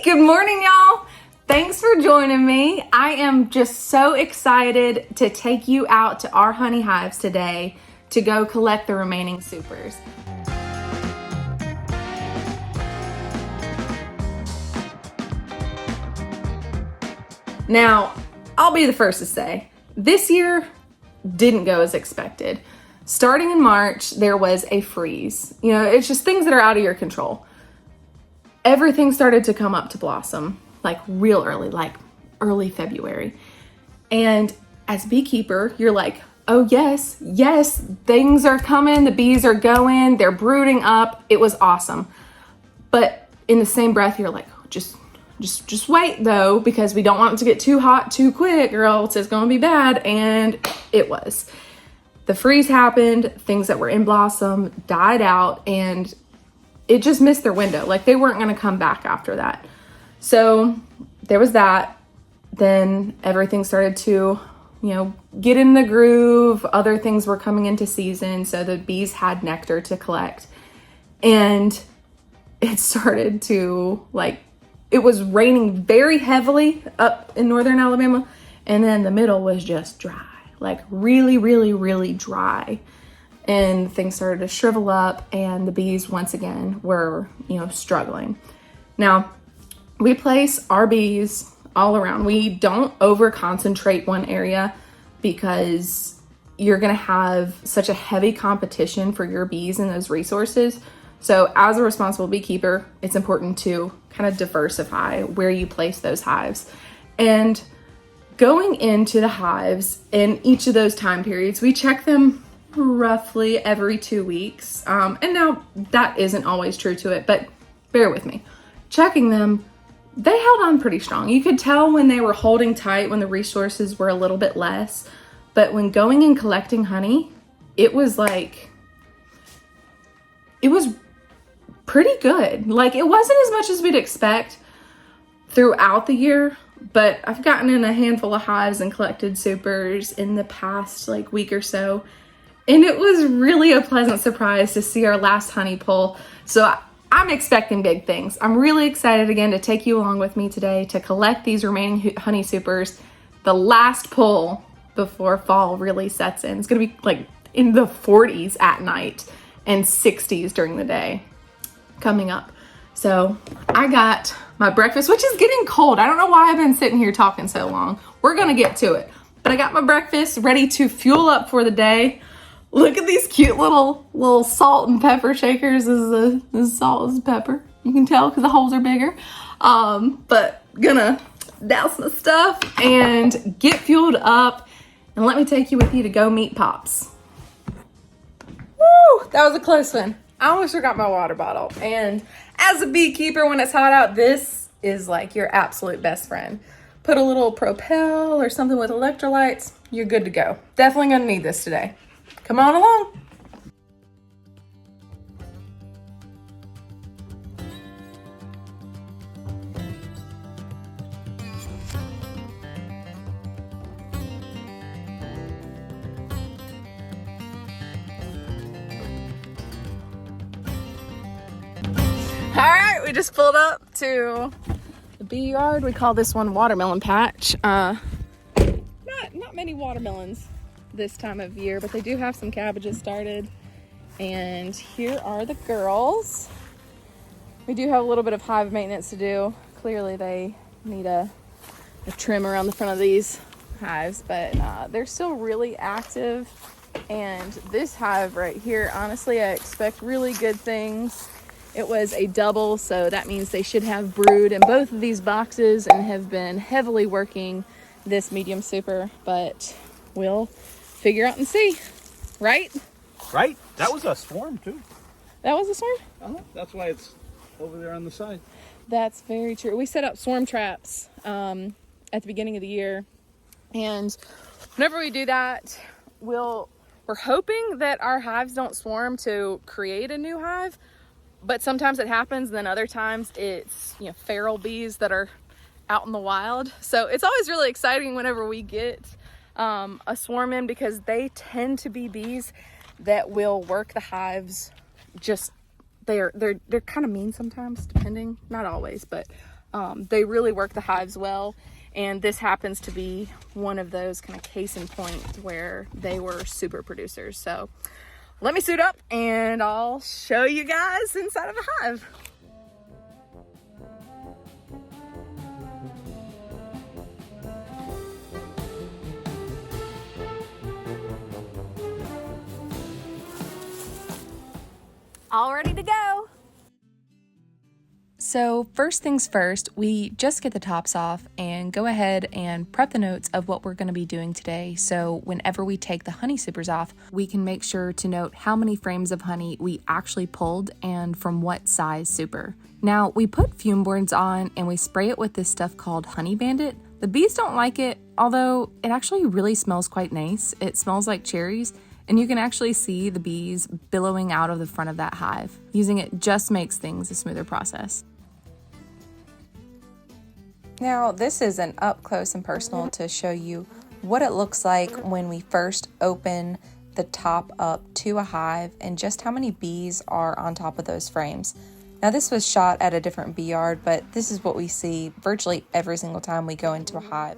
Good morning, y'all. Thanks for joining me. I am just so excited to take you out to our honey hives today to go collect the remaining supers. Now, I'll be the first to say, this year didn't go as expected. Starting in March, there was a freeze. You know, it's just things that are out of your control. Everything started to come up to blossom, like real early, like early February. And as beekeeper, you're like, oh yes, things are coming, the bees are going, they're brooding up. It was awesome. But in the same breath, you're like, just wait though, because we don't want it to get too hot too quick or else it's gonna be bad. And it was. The freeze happened, things that were in blossom died out, and it just missed their window. Like they weren't gonna come back after that. So there was that. Then everything started to, get in the groove. Other things were coming into season. So the bees had nectar to collect. And it started to it was raining very heavily up in northern Alabama. And then the middle was just dry, like really, really, really dry. And things started to shrivel up, and the bees once again were, struggling. Now, we place our bees all around. We don't over concentrate one area because you're going to have such a heavy competition for your bees and those resources. So as a responsible beekeeper, it's important to kind of diversify where you place those hives. And going into the hives in each of those time periods, we check them roughly every 2 weeks. And now that isn't always true to it, but bear with me. Checking them, they held on pretty strong. You could tell when they were holding tight, when the resources were a little bit less. But when going and collecting honey, it was pretty good. Like it wasn't as much as we'd expect throughout the year, but I've gotten in a handful of hives and collected supers in the past week or so. And it was really a pleasant surprise to see our last honey pull. So I'm expecting big things. I'm really excited again to take you along with me today to collect these remaining honey supers. The last pull before fall really sets in. It's gonna be in the 40s at night and 60s during the day coming up. So I got my breakfast, which is getting cold. I don't know why I've been sitting here talking so long. We're gonna get to it. But I got my breakfast ready to fuel up for the day. Look at these cute little salt and pepper shakers. This is salt, this is pepper. You can tell because the holes are bigger. But gonna douse my stuff and get fueled up. And let me take you with you to go meet Pops. Woo, that was a close one. I almost forgot my water bottle. And as a beekeeper, when it's hot out, this is your absolute best friend. Put a little Propel or something with electrolytes, you're good to go. Definitely gonna need this today. Come on along. All right, we just pulled up to the bee yard. We call this one Watermelon Patch. Not many watermelons this time of year, but they do have some cabbages started. And here are the girls. We do have a little bit of hive maintenance to do. Clearly they need a trim around the front of these hives, but they're still really active. And this hive right here, honestly, I expect really good things. It was a double, so that means they should have brood in both of these boxes and have been heavily working this medium super, but we'll figure out and see, right? Right. That was a swarm too. That was a swarm? That's why it's over there on the side. That's very true. We set up swarm traps at the beginning of the year, and whenever we do that, we're hoping that our hives don't swarm to create a new hive, but sometimes it happens, and then other times it's feral bees that are out in the wild. So it's always really exciting whenever we get a swarm in, because they tend to be bees that will work the hives. Just they're kind of mean sometimes, depending, not always, but They really work the hives well, and this happens to be one of those kind of case in point where they were super producers. So let me suit up and I'll show you guys inside of a hive. All ready to go. So first things first, we just get the tops off and go ahead and prep the notes of what we're going to be doing today. So whenever we take the honey supers off, we can make sure to note how many frames of honey we actually pulled and from what size super. Now we put fume boards on and we spray it with this stuff called Honey Bandit. The bees don't like it, although it actually really smells quite nice. It smells like cherries. And you can actually see the bees billowing out of the front of that hive. Using it just makes things a smoother process. Now, this is an up close and personal to show you what it looks like when we first open the top up to a hive and just how many bees are on top of those frames. Now, this was shot at a different bee yard, but this is what we see virtually every single time we go into a hive.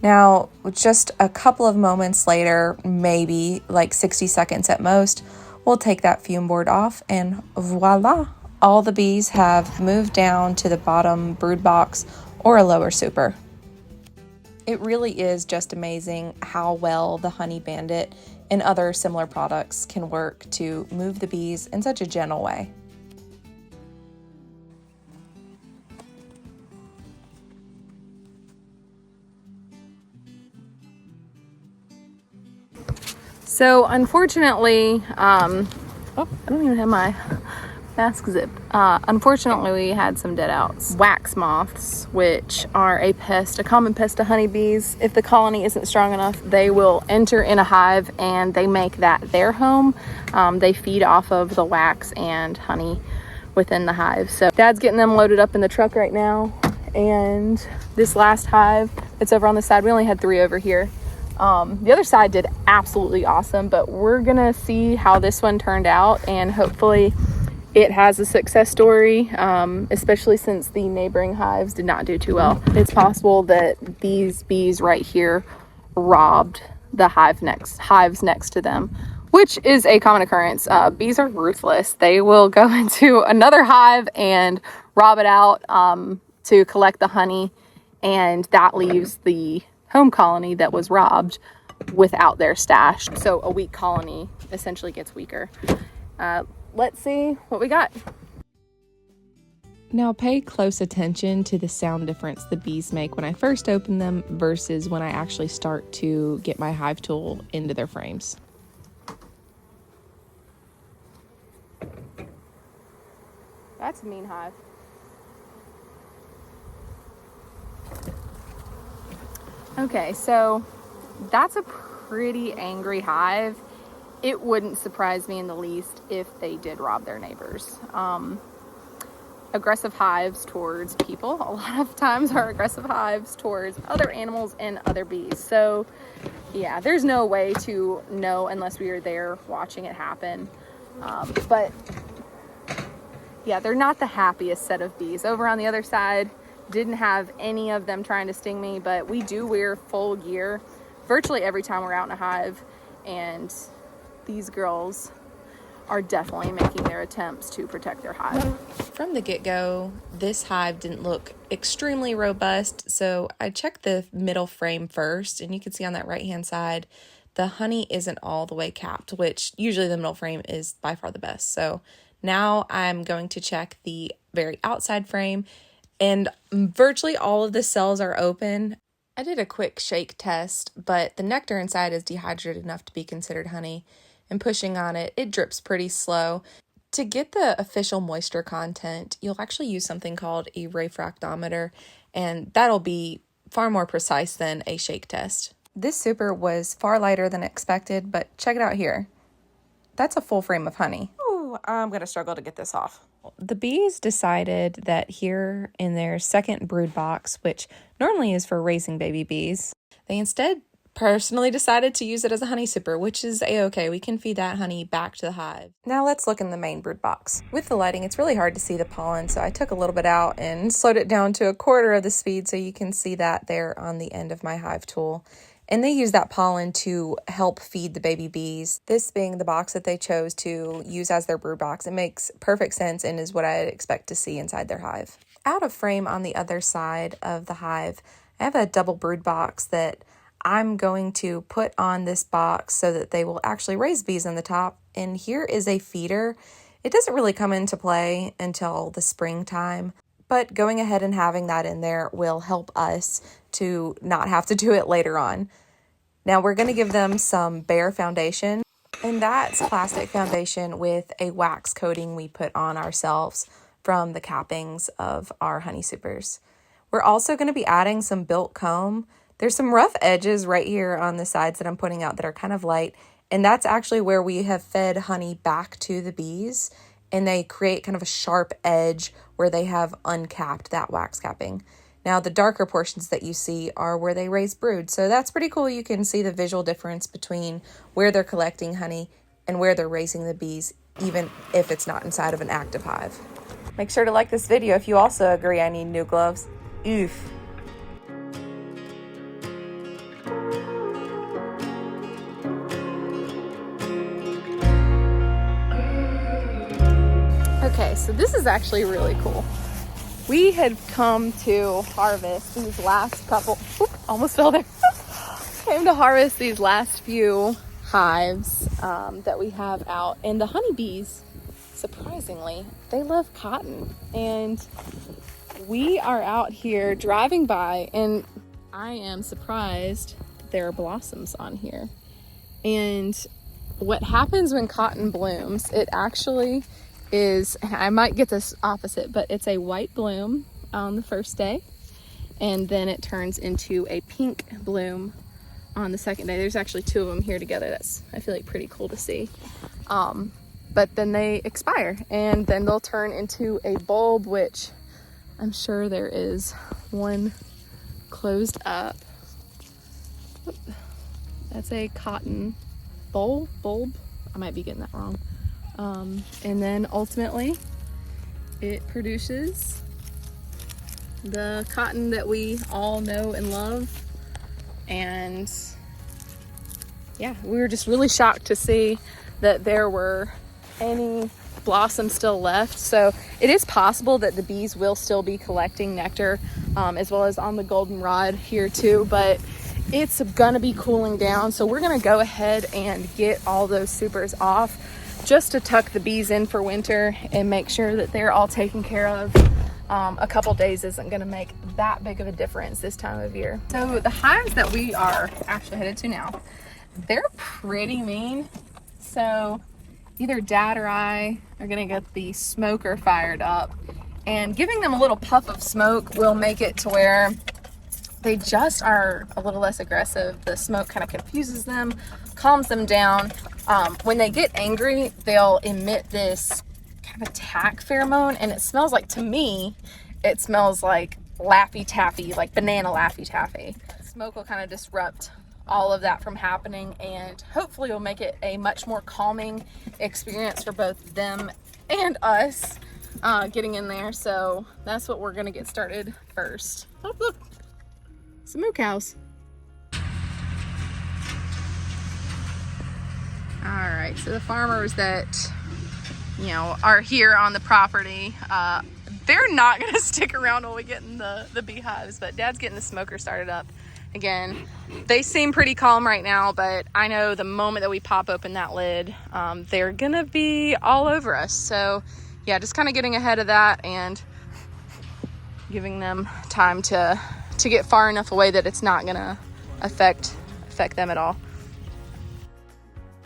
Now, just a couple of moments later, maybe like 60 seconds at most, we'll take that fume board off and voila, all the bees have moved down to the bottom brood box or a lower super. It really is just amazing how well the Honey Bandit and other similar products can work to move the bees in such a gentle way. So unfortunately, I don't even have my mask zipped. Unfortunately, we had some dead outs. Wax moths, which are a common pest to honeybees. If the colony isn't strong enough, they will enter in a hive and they make that their home. They feed off of the wax and honey within the hive. So Dad's getting them loaded up in the truck right now. And this last hive that's over on the side, we only had 3 over here. The other side did absolutely awesome, but we're gonna see how this one turned out and hopefully it has a success story, especially since the neighboring hives did not do too well. It's possible that these bees right here robbed the hives next to them, which is a common occurrence. Bees are ruthless. They will go into another hive and rob it out to collect the honey, and that leaves the home colony that was robbed without their stash. So a weak colony essentially gets weaker. Let's see what we got. Now pay close attention to the sound difference the bees make when I first open them versus when I actually start to get my hive tool into their frames. That's a mean hive. Okay, so that's a pretty angry hive. It wouldn't surprise me in the least if they did rob their neighbors. Aggressive hives towards people a lot of times are aggressive hives towards other animals and other bees. So yeah, there's no way to know unless we are there watching it happen. But yeah, they're not the happiest set of bees. Over on the other side, didn't have any of them trying to sting me, but we do wear full gear virtually every time we're out in a hive, and these girls are definitely making their attempts to protect their hive. From the get-go, this hive didn't look extremely robust, so I checked the middle frame first, and you can see on that right-hand side, the honey isn't all the way capped, which usually the middle frame is by far the best. So now I'm going to check the very outside frame, and virtually all of the cells are open. I did a quick shake test, but the nectar inside is dehydrated enough to be considered honey, and pushing on it, it drips pretty slow. To get the official moisture content, you'll actually use something called a refractometer, and that'll be far more precise than a shake test. This super was far lighter than expected, but check it out here. That's a full frame of honey. Ooh, I'm gonna struggle to get this off. The bees decided that here in their second brood box, which normally is for raising baby bees, they instead personally decided to use it as a honey sipper, which is a-okay. We can feed that honey back to the hive. Now let's look in the main brood box. With the lighting, it's really hard to see the pollen, so I took a little bit out and slowed it down to 1/4 of the speed so you can see that there on the end of my hive tool. And they use that pollen to help feed the baby bees. This being the box that they chose to use as their brood box, it makes perfect sense and is what I'd expect to see inside their hive. Out of frame on the other side of the hive, I have a double brood box that I'm going to put on this box so that they will actually raise bees on the top. And here is a feeder. It doesn't really come into play until the springtime, but going ahead and having that in there will help us to not have to do it later on. Now we're going to give them some bare foundation, and that's plastic foundation with a wax coating we put on ourselves from the cappings of our honey supers. We're also going to be adding some built comb. There's some rough edges right here on the sides that I'm putting out that are kind of light, and that's actually where we have fed honey back to the bees, and they create kind of a sharp edge where they have uncapped that wax capping. Now the darker portions that you see are where they raise brood, so that's pretty cool. You can see the visual difference between where they're collecting honey and where they're raising the bees, even if it's not inside of an active hive. Make sure to like this video if you also agree I need new gloves. Oof. Okay, so this is actually really cool. We had come to harvest these last couple, almost fell there. Came to harvest these last few hives that we have out, and the honeybees, surprisingly, they love cotton. And we are out here driving by, and I am surprised there are blossoms on here. And what happens when cotton blooms, it actually is, I might get this opposite, but it's a white bloom on the first day, and then it turns into a pink bloom on the second day. There's actually 2 of them here together. That's, I feel like, pretty cool to see. But then they expire, and then they'll turn into a bulb, which I'm sure there is one closed up. That's a cotton bulb. I might be getting that wrong. And then ultimately it produces the cotton that we all know and love. And yeah, we were just really shocked to see that there were any blossoms still left. So it is possible that the bees will still be collecting nectar, as well as on the goldenrod here too, but it's gonna be cooling down. So we're gonna go ahead and get all those supers off, just to tuck the bees in for winter and make sure that they're all taken care of. A couple days isn't going to make that big of a difference this time of year. So the hives that we are actually headed to now, they're pretty mean. So either Dad or I are going to get the smoker fired up, and giving them a little puff of smoke will make it to where they just are a little less aggressive. The smoke kind of confuses them, calms them down. When they get angry, they'll emit this kind of attack pheromone, and it smells like, to me, it smells like Laffy Taffy, like banana Laffy Taffy. Smoke will kind of disrupt all of that from happening, and hopefully will make it a much more calming experience for both them and us getting in there. So that's what we're gonna get started first. Oh, look, some moo cows. All right, so the farmers that, you know, are here on the property, they're not gonna stick around while we get in the beehives, but Dad's getting the smoker started up. Again, they seem pretty calm right now, but I know the moment that we pop open that lid, they're gonna be all over us. So yeah, just kind of getting ahead of that and giving them time to get far enough away that it's not gonna affect them at all.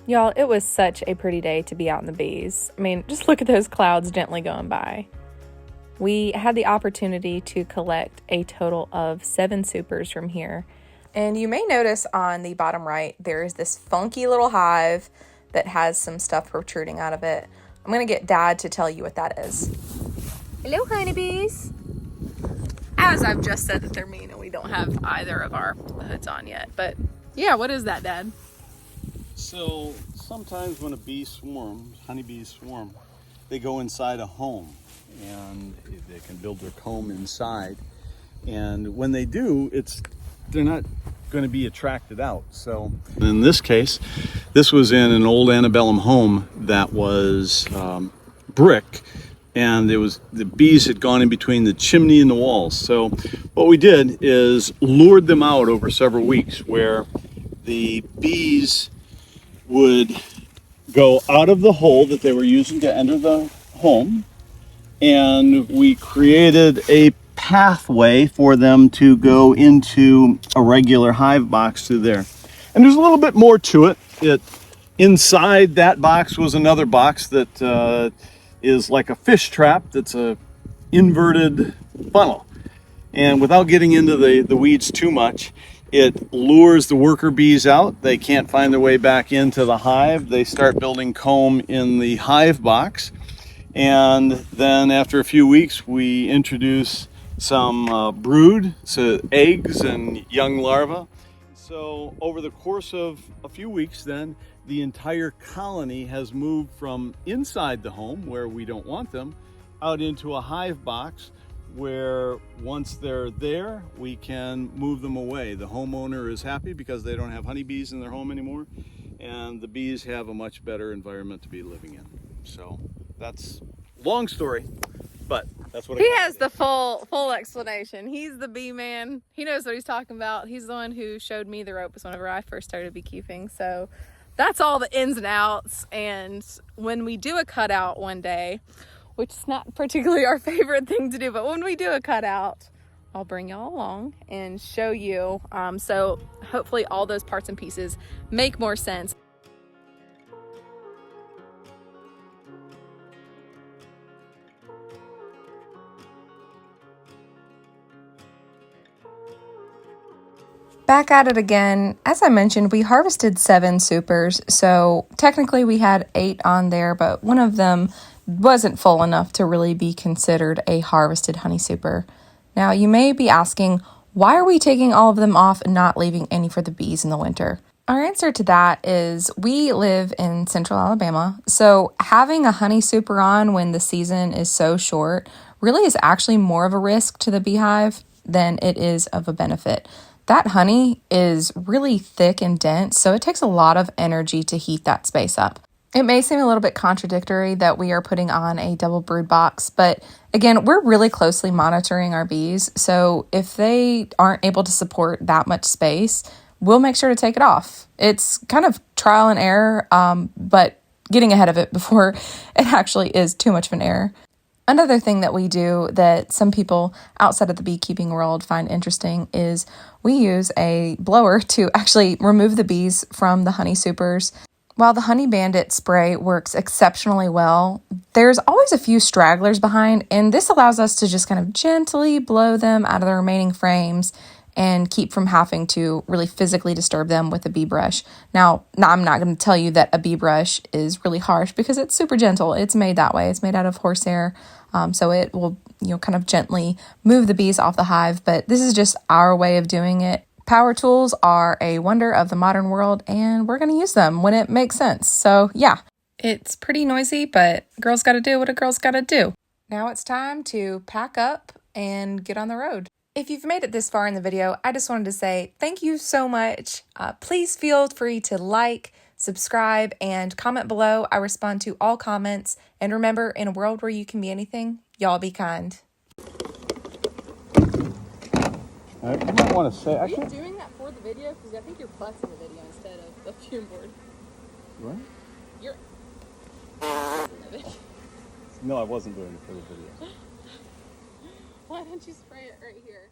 Y'all, it was such a pretty day to be out in the bees. I mean, just look at those clouds gently going by. We had the opportunity to collect a total of 7 supers from here. And you may notice on the bottom right, there is this funky little hive that has some stuff protruding out of it. I'm going to get Dad to tell you what that is. Hello, honeybees. As I've just said that they're mean and we don't have either of our hoods on yet, but Yeah, what is that, Dad? So sometimes when a bee swarms, honeybees swarm, they go inside a home and they can build their comb inside. And when they do, they're not going to be attracted out. So in this case, this was in an old antebellum home that was brick, and the bees had gone in between the chimney and the walls. So what we did is lured them out over several weeks, where the bees would go out of the hole that they were using to enter the home, and we created a pathway for them to go into a regular hive box through there. And there's a little bit more to it. Inside that box was another box that is like a fish trap that's a inverted funnel. And without getting into the weeds too much, it lures the worker bees out. They can't find their way back into the hive. They start building comb in the hive box. And then after a few weeks, we introduce some brood, so eggs and young larvae. So over the course of a few weeks then, the entire colony has moved from inside the home, where we don't want them, out into a hive box, where once they're there, we can move them away. The homeowner is happy because they don't have honeybees in their home anymore, and the bees have a much better environment to be living in. So that's a long story, but that's what He has the full explanation. He's the bee man. He knows what he's talking about. He's the one who showed me the ropes whenever I first started beekeeping. So that's all the ins and outs. And when we do a cutout one day, which is not particularly our favorite thing to do, but when we do a cutout, I'll bring y'all along and show you. So hopefully all those parts and pieces make more sense. Back at it again. As I mentioned, we harvested 7 supers, so technically we had 8 on there, but one of them wasn't full enough to really be considered a harvested honey super. Now, you may be asking, why are we taking all of them off and not leaving any for the bees in the winter? Our answer to that is we live in central Alabama, so having a honey super on when the season is so short really is actually more of a risk to the beehive than it is of a benefit. That honey is really thick and dense, so it takes a lot of energy to heat that space up. It may seem a little bit contradictory that we are putting on a double brood box, but again, we're really closely monitoring our bees, so if they aren't able to support that much space, we'll make sure to take it off. It's kind of trial and error, but getting ahead of it before it actually is too much of an error. Another thing that we do that some people outside of the beekeeping world find interesting is we use a blower to actually remove the bees from the honey supers. While the Honey Bandit spray works exceptionally well, there's always a few stragglers behind, and this allows us to just kind of gently blow them out of the remaining frames and keep from having to really physically disturb them with a bee brush. Now, I'm not going to tell you that a bee brush is really harsh because it's super gentle. It's made that way. It's made out of horsehair, so it will, kind of gently move the bees off the hive. But this is just our way of doing it. Power tools are a wonder of the modern world, and we're going to use them when it makes sense. So yeah, it's pretty noisy, but girls got to do what a girl's got to do. Now it's time to pack up and get on the road. If you've made it this far in the video, I just wanted to say thank you so much. Please feel free to like, subscribe, and comment below. I respond to all comments. And remember, in a world where you can be anything, y'all be kind. I might want to say, Are you doing that for the video? Because I think you're butting the video instead of the fume board. What? You're... No, I wasn't doing it for the video. Why don't you spray it right here?